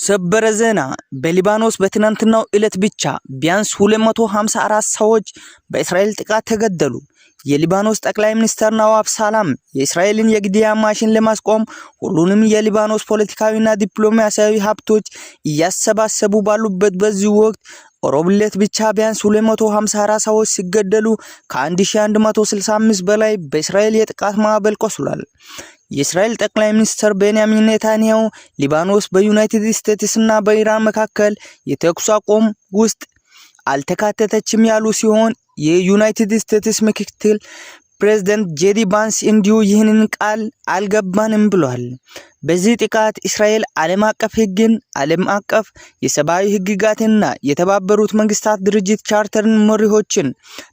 ሰበር ዜና በሊባኖስ በትናንትናው ዕለት ብቻ ቢያንስ 254 ሰዎች በእስራኤል ጥቃት ተገደሉ። የሊባኖስ ጠቅላይ ሚኒስትር ነዋፍ ሰላም የእስራኤልን የግድያ ማሽን ለማስቆም ሁሉንም የሊባኖስ ፖለቲካዊና ዲፕሎማሲያዊ ሀብቶች እያሰባሰቡ ባሉበት በዚህ ወቅት ሮብ ዕለት ብቻ ቢያንስ 254 ሰዎች ሲገደሉ ከ1165 በላይ በእስራኤል የጥቃት ማዕበል ቆስሏል። የእስራኤል ጠቅላይ ሚኒስትር ቤንያሚን ኔታንያሁ ሊባኖስ በዩናይትድ ስቴትስ እና በኢራን መካከል የተኩስ አቁም ውስጥ አልተካተተችም ያሉ ሲሆን የዩናይትድ ስቴትስ ምክትል ፕሬዝዳንት ጄዲ ቫንስ እንዲሁ ይህንን ቃል አልገባንም ብለዋል። በዚህ ጥቃት እስራኤል ዓለም አቀፍ ሕግን፣ ዓለም አቀፍ የሰብአዊ ሕግጋትና የተባበሩት መንግስታት ድርጅት ቻርተርን መርሆችን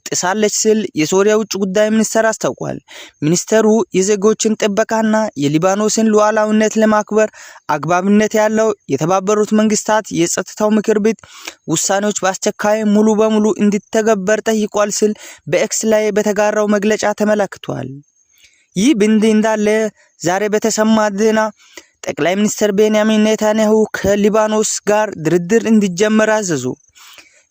ጥሳለች ሲል የሶሪያ ውጭ ጉዳይ ሚኒስትር አስታውቋል። ሚኒስትሩ የዜጎችን ጥበቃና የሊባኖስን ሉዓላዊነት ለማክበር አግባብነት ያለው የተባበሩት መንግስታት የጸጥታው ምክር ቤት ውሳኔዎች በአስቸኳይ ሙሉ በሙሉ እንዲተገበር ጠይቋል ሲል በኤክስ ላይ በተጋራው መግለጫ ተመላክቷል። ይህ በእንዲህ እንዳለ ዛሬ በተሰማ ዜና ጠቅላይ ሚኒስትር ቤንያሚን ኔታንያሁ ከሊባኖስ ጋር ድርድር እንዲጀመር አዘዙ።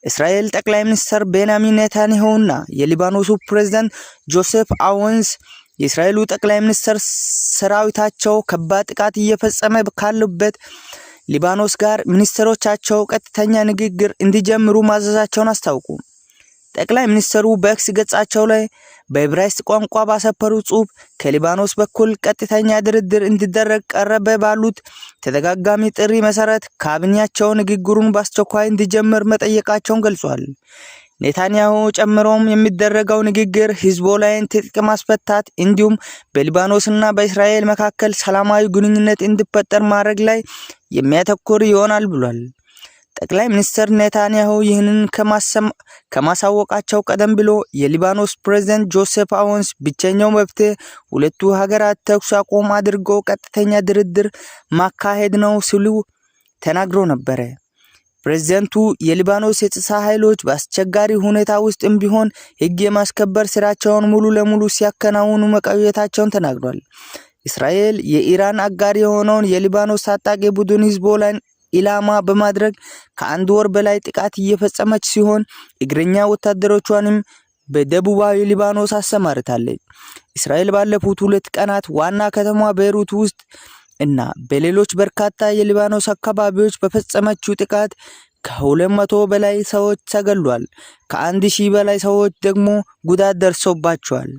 እስራኤል ጠቅላይ ሚኒስትር ቤንያሚን ኔታንያሁና የሊባኖሱ ፕሬዝዳንት ጆሴፍ አውንስ የእስራኤሉ ጠቅላይ ሚኒስትር ሰራዊታቸው ከባድ ጥቃት እየፈጸመ ካሉበት ሊባኖስ ጋር ሚኒስትሮቻቸው ቀጥተኛ ንግግር እንዲጀምሩ ማዘዛቸውን አስታውቁ። ጠቅላይ ሚኒስትሩ በኤክስ ገጻቸው ላይ በዕብራይስጥ ቋንቋ ባሰፈሩ ጽሑፍ ከሊባኖስ በኩል ቀጥተኛ ድርድር እንዲደረግ ቀረበ ባሉት ተደጋጋሚ ጥሪ መሰረት ካቢኔያቸው ንግግሩን በአስቸኳይ እንዲጀምር መጠየቃቸውን ገልጿል። ኔታንያሁ ጨምሮም የሚደረገው ንግግር ሂዝቦላን ትጥቅ ማስፈታት እንዲሁም በሊባኖስና በእስራኤል መካከል ሰላማዊ ግንኙነት እንዲፈጠር ማድረግ ላይ የሚያተኩር ይሆናል ብሏል። ጠቅላይ ሚኒስትር ኔታንያሁ ይህንን ከማሳወቃቸው ቀደም ብሎ የሊባኖስ ፕሬዝዳንት ጆሴፍ አውንስ ብቸኛው መፍትሄ ሁለቱ ሀገራት ተኩስ አቁም አድርገው ቀጥተኛ ድርድር ማካሄድ ነው ሲሉ ተናግሮ ነበር። ፕሬዝዳንቱ የሊባኖስ የጸጥታ ኃይሎች በአስቸጋሪ ሁኔታ ውስጥም ቢሆን ሕግ የማስከበር ስራቸውን ሙሉ ለሙሉ ሲያከናውኑ መቆየታቸውን ተናግሯል። እስራኤል የኢራን አጋር የሆነውን የሊባኖስ ታጣቂ ቡድን ሂዝቦላን ኢላማ በማድረግ ከአንድ ወር በላይ ጥቃት እየፈጸመች ሲሆን እግረኛ ወታደሮቿንም በደቡባዊ ሊባኖስ አሰማርታለች። እስራኤል ባለፉት 2 ቀናት ዋና ከተማ ቤይሩት ውስጥ እና በሌሎች በርካታ የሊባኖስ አካባቢዎች በፈጸመችው ጥቃት ከ200 በላይ ሰዎች ተገድለዋል። ከ1000 በላይ ሰዎች ደግሞ ጉዳት ደርሶባቸዋል።